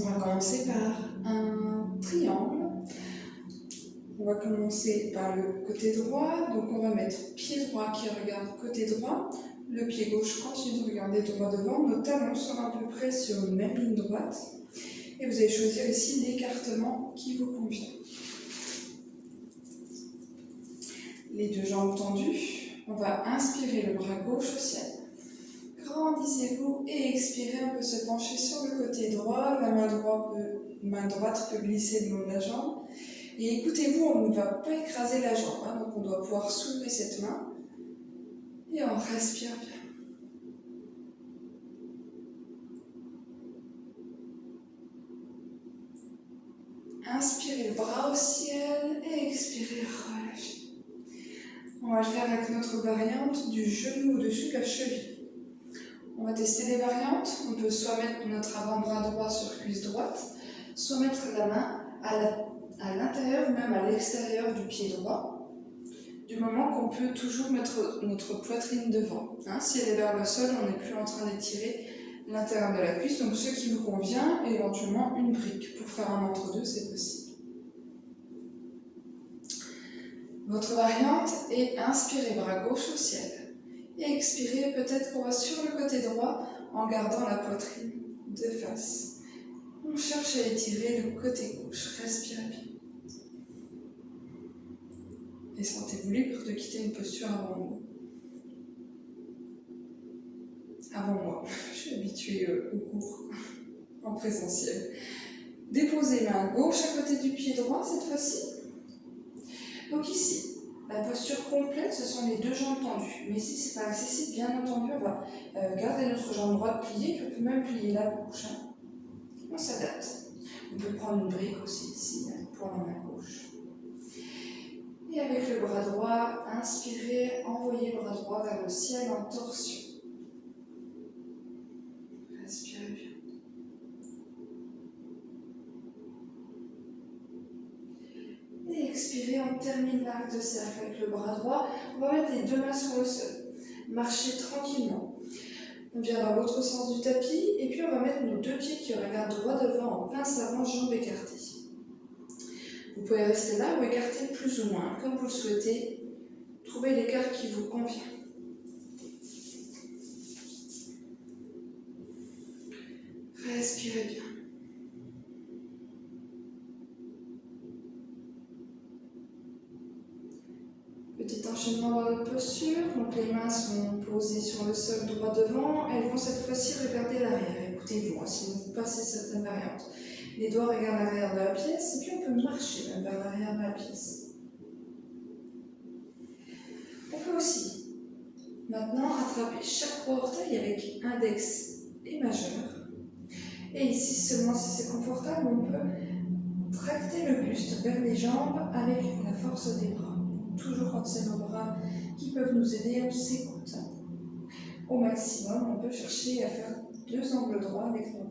On va commencer par un triangle. On va commencer par le côté droit, donc on va mettre pied droit qui regarde côté droit, le pied gauche continue de regarder droit devant, nos talons seront à peu près sur une même ligne droite, et vous allez choisir ici l'écartement qui vous convient. Les deux jambes tendues, on va inspirer le bras gauche au ciel, grandissez-vous et expirez, on peut se pencher sur le côté droit, la main droite peut glisser le long de la jambe. Et écoutez-vous, on ne va pas écraser la jambe, donc on doit pouvoir soulever cette main et on respire bien. Inspirez le bras au ciel et expirez, relâchez. On va le faire avec notre variante du genou au-dessus de la cheville. On va tester les variantes. On peut soit mettre notre avant-bras droit sur cuisse droite, soit mettre la main à l'intérieur ou même à l'extérieur du pied droit, du moment qu'on peut toujours mettre notre poitrine devant. Si elle est vers le sol, on n'est plus en train d'étirer l'intérieur de la cuisse, donc ce qui vous convient, et éventuellement une brique. Pour faire un entre-deux, c'est possible. Votre variante est inspirez bras gauche au ciel, et expirez, peut-être qu'on va sur le côté droit en gardant la poitrine de face. On cherche à étirer le côté gauche, respirez bien. Et sentez-vous libre de quitter une posture avant moi. Avant moi, je suis habituée au cours en présentiel. Déposez main gauche à côté du pied droit cette fois-ci. Donc ici, la posture complète, ce sont les deux jambes tendues. Mais ici, ce n'est pas accessible, bien entendu, on va garder notre jambe droite pliée, puis on peut même plier la bouche. On s'adapte. On peut prendre une brique aussi ici, pour la main gauche. Et avec le bras droit, inspirez, envoyez le bras droit vers le ciel en torsion. Respirez bien. Et expirez, on termine l'arc de cercle avec le bras droit. On va mettre les deux mains sur le sol. Marchez tranquillement. On vient dans l'autre sens du tapis et puis on va mettre nos deux pieds qui regardent droit devant en pince avant, jambes écartées. Vous pouvez rester là ou écarter plus ou moins, comme vous le souhaitez. Trouvez l'écart qui vous convient. Respirez bien. Petit enchaînement dans notre posture. Donc les mains sont posées sur le sol droit devant. Elles vont cette fois-ci regarder l'arrière. Écoutez-vous, si vous passez certaines variantes. Les doigts regardent l'arrière de la pièce et puis on peut marcher même vers l'arrière de la pièce. On peut aussi maintenant rattraper chaque gros orteil avec index et majeur. Et ici, seulement si c'est confortable, on peut tracter le buste vers les jambes avec la force des bras. Toujours quand c'est nos bras qui peuvent nous aider, on s'écoute. Au maximum, on peut chercher à faire deux angles droits avec nos bras.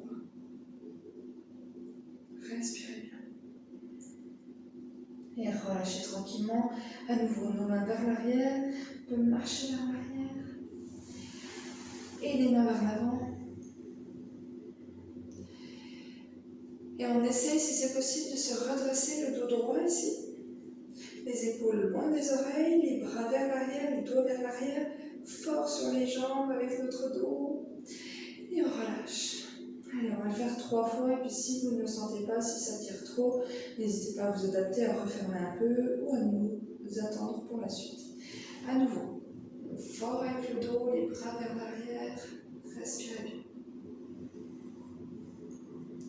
Respirez bien. Et relâchez tranquillement. À nouveau, nos mains vers l'arrière. On peut marcher vers l'arrière. Et les mains vers l'avant. Et on essaye, si c'est possible, de se redresser le dos droit ici. Les épaules loin des oreilles, les bras vers l'arrière, les doigts vers l'arrière. Fort sur les jambes avec notre dos. Et on relâche. Allez, on va le faire 3 fois, et puis si vous ne sentez pas, si ça tire trop, n'hésitez pas à vous adapter, à refermer un peu, ou à nous attendre pour la suite. À nouveau, fort avec le dos, les bras vers l'arrière, respirez bien.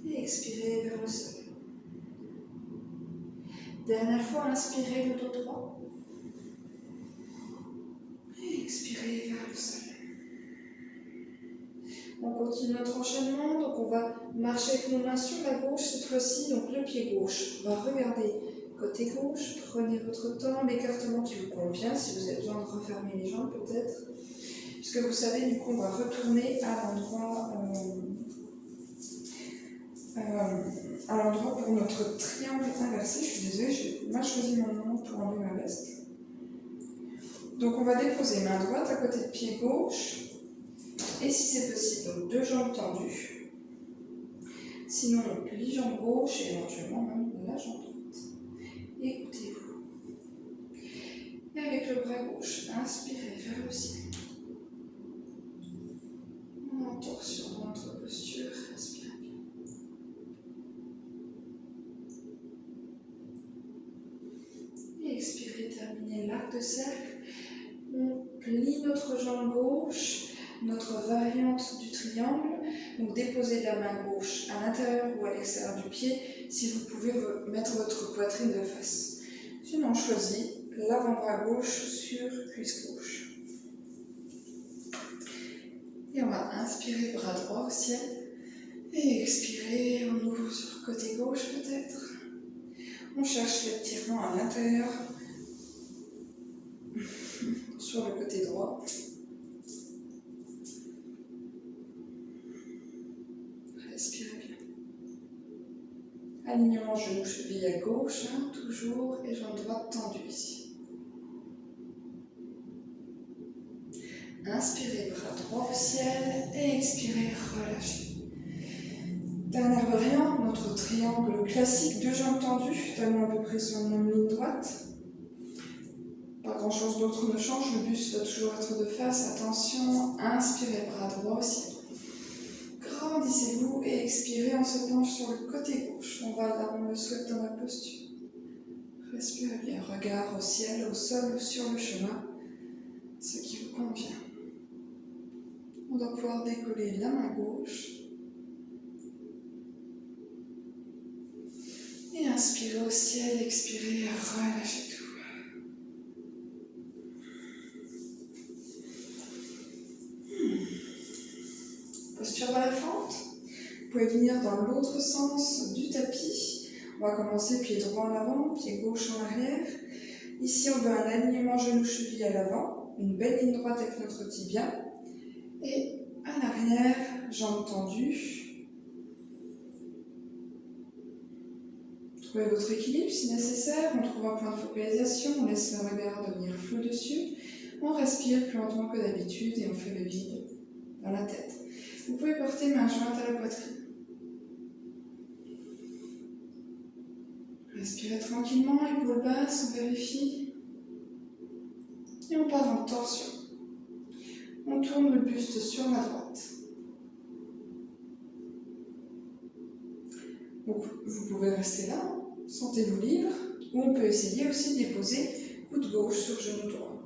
Et expirez vers le sol. Dernière fois, inspirez le dos droit. Et expirez vers le sol. On continue notre enchaînement, donc on va marcher avec nos mains sur la gauche cette fois-ci, donc le pied gauche. On va regarder côté gauche, prenez votre temps, l'écartement qui vous convient, si vous avez besoin de refermer les jambes peut-être. Puisque vous savez, du coup, on va retourner à l'endroit pour notre triangle inversé. Je suis désolée, j'ai mal choisi mon nom pour enlever ma veste. Donc on va déposer main droite à côté de pied gauche. Et si c'est possible, donc deux jambes tendues. Sinon, on plie jambe gauche et éventuellement même la jambe droite. Écoutez-vous. Et avec le bras gauche, inspirez vers le ciel. En torsion dans notre posture, respirez bien. Et expirez, terminez l'arc de cercle. On plie notre jambe gauche, notre variante du triangle. Donc déposez la main gauche à l'intérieur ou à l'extérieur du pied si vous pouvez mettre votre poitrine de face. Sinon, on choisit l'avant-bras gauche sur cuisse gauche. Et on va inspirer, bras droit au ciel. Et expirer, on ouvre sur le côté gauche peut-être. On cherche l'étirement à l'intérieur, sur le côté droit. Respirez bien. Alignement genou, cheville à gauche, toujours, et jambe droite tendue ici. Inspirez, bras droit au ciel, et expirez, relâchez. Dernière variante, notre triangle classique, deux jambes tendues, talons à peu près sur la même ligne droite. Pas grand chose d'autre ne change, le buste doit toujours être de face. Attention, inspirez, bras droit au ciel. Grandissez-vous et expirez, on se penche sur le côté gauche. On va là où on le souhaite dans la posture. Respirez bien, regard au ciel, au sol ou sur le chemin, ce qui vous convient. On doit pouvoir décoller la main gauche. Et inspirez au ciel, expirez, relâchez tout. Posture balancante. Vous pouvez venir dans l'autre sens du tapis. On va commencer pied droit en avant, pied gauche en arrière. Ici, on veut un alignement genou-cheville à l'avant, une belle ligne droite avec notre tibia. Et à l'arrière, jambes tendues. Trouvez votre équilibre si nécessaire. On trouve un point de focalisation, on laisse le regard devenir flou dessus. On respire plus lentement que d'habitude et on fait le vide dans la tête. Vous pouvez porter main jointe à la poitrine. Respirez tranquillement, épaules basses, on vérifie. Et on part en torsion. On tourne le buste sur la droite. Donc, vous pouvez rester là, sentez-vous libre. Ou on peut essayer aussi de déposer coude gauche sur genou droit.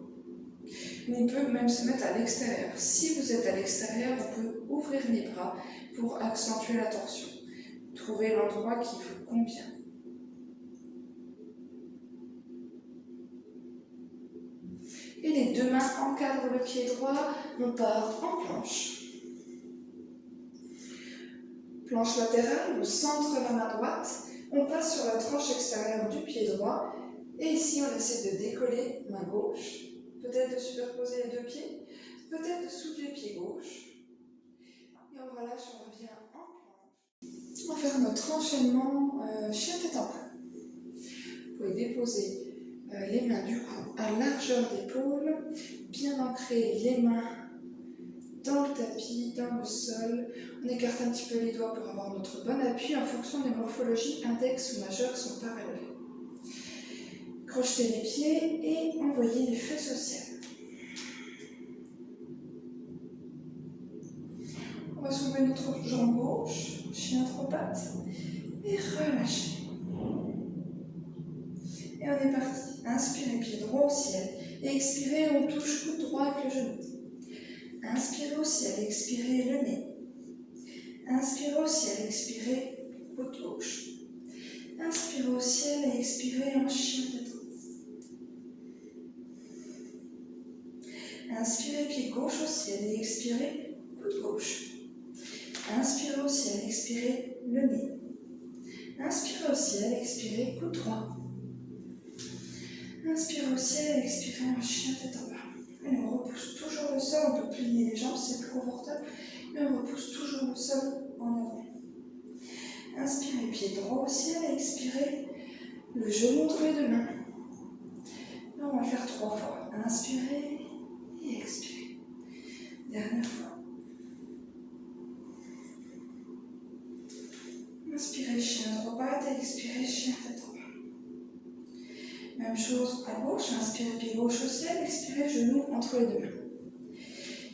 Ou on peut même se mettre à l'extérieur. Si vous êtes à l'extérieur, on peut ouvrir les bras pour accentuer la torsion. Trouvez l'endroit qui vous convient. Et les deux mains encadrent le pied droit, on part en planche. Planche latérale, on centre la main droite, on passe sur la tranche extérieure du pied droit, et ici on essaie de décoller main gauche, peut-être de superposer les deux pieds, peut-être de soulever pied gauche, et on relâche, on revient en planche. On va faire notre enchaînement chien tête en bas. Vous pouvez déposer les mains du coup à largeur d'épaule, bien ancrer les mains dans le tapis, dans le sol. On écarte un petit peu les doigts pour avoir notre bon appui en fonction des morphologies index ou majeures sont parallèles. Crochetez les pieds et envoyez les fesses au ciel. On va soulever notre jambe gauche, chien trois pattes, et relâchez. Et on est parti. Inspirez, pied droit au ciel. Et expirez, on touche coude droit avec le genou. Inspirez au ciel, expirez le nez. Inspirez au ciel, expirez coude gauche. Inspirez au ciel et expirez en chien tête haute. Inspirez, pied gauche au ciel et expirez coude gauche. Inspirez au ciel, expirez le nez. Inspirez au ciel, expirez coude droit. Inspirez au ciel, expirez en chien tête en bas. Et on repousse toujours le sol, on peut plier les jambes, c'est plus confortable, mais on repousse toujours le sol en avant. Inspirez, pied droit au ciel, et expirez le genou entre les deux mains. Et on va le faire 3 fois. Inspirez et expirez. Dernière fois. Inspirez, chien trois pattes, expirez, chien tête en bas. Même chose à gauche, inspirez, pied gauche au ciel, expirez, genou entre les deux mains.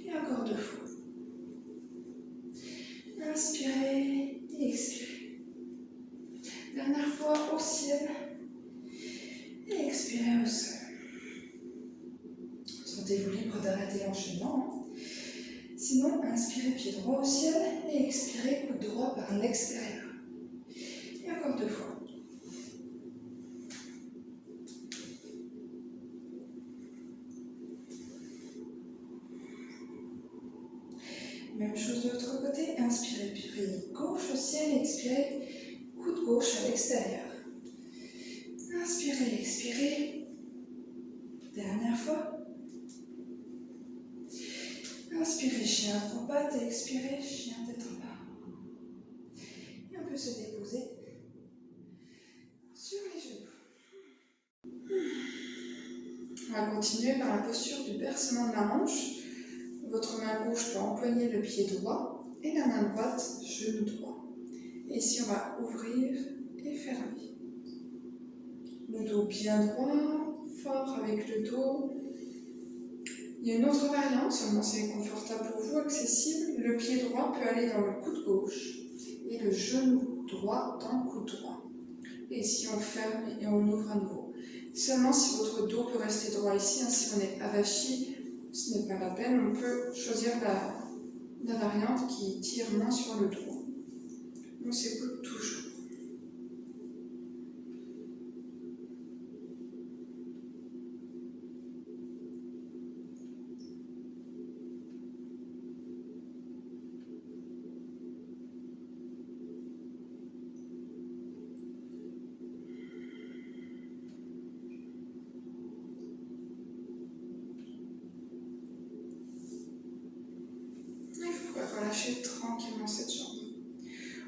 Et encore 2 fois. Inspirez et expirez. Dernière fois au ciel. Et expirez au sol. Sentez-vous libre d'arrêter l'enchaînement. Sinon, inspirez pied droit au ciel et expirez coude droit par l'extérieur. Et encore 2 fois. Même chose de l'autre côté, inspirez pied gauche au ciel et expirez coude gauche à l'extérieur. Inspirez, expirez. Dernière fois. Inspirez, chien trois pattes et expirez, chien tête en bas. Et on peut se déposer sur les genoux. On va continuer par la posture du bercement de la hanche. Votre main gauche peut empoigner le pied droit et la main droite, genou droit. Et ici, on va ouvrir et fermer. Le dos bien droit, fort avec le dos. Il y a une autre variante, seulement c'est confortable pour vous, accessible. Le pied droit peut aller dans le coude gauche et le genou droit dans le coude droit. Et ici, on ferme et on ouvre à nouveau. Seulement si votre dos peut rester droit ici, si on est avachi, ce n'est pas la peine, on peut choisir la variante qui tire moins sur le dos. On s'écoute toujours. Relâchez tranquillement cette jambe.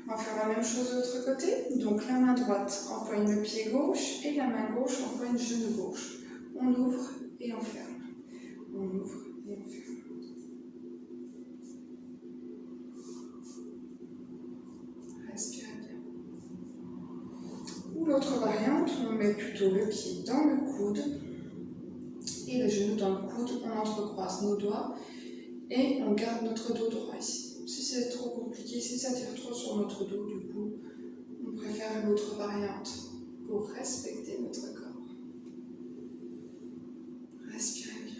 On va faire la même chose de l'autre côté. Donc la main droite empoigne le pied gauche et la main gauche empoigne le genou gauche. On ouvre et on ferme. On ouvre et on ferme. Respirez bien. Ou l'autre variante, on met plutôt le pied dans le coude et le genou dans le coude. On entrecroise nos doigts et on garde notre dos droit ici. Si c'est trop compliqué, si ça tire trop sur notre dos, du coup, on préfère l'autre variante pour respecter notre corps. Respirez bien.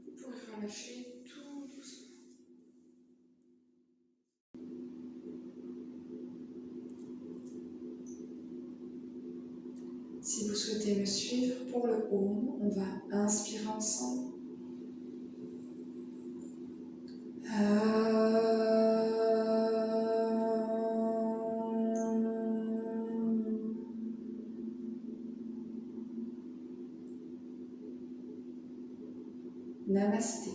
Vous pouvez relâcher tout doucement. Si vous souhaitez me suivre pour le home, on va inspirer ensemble. Namasté.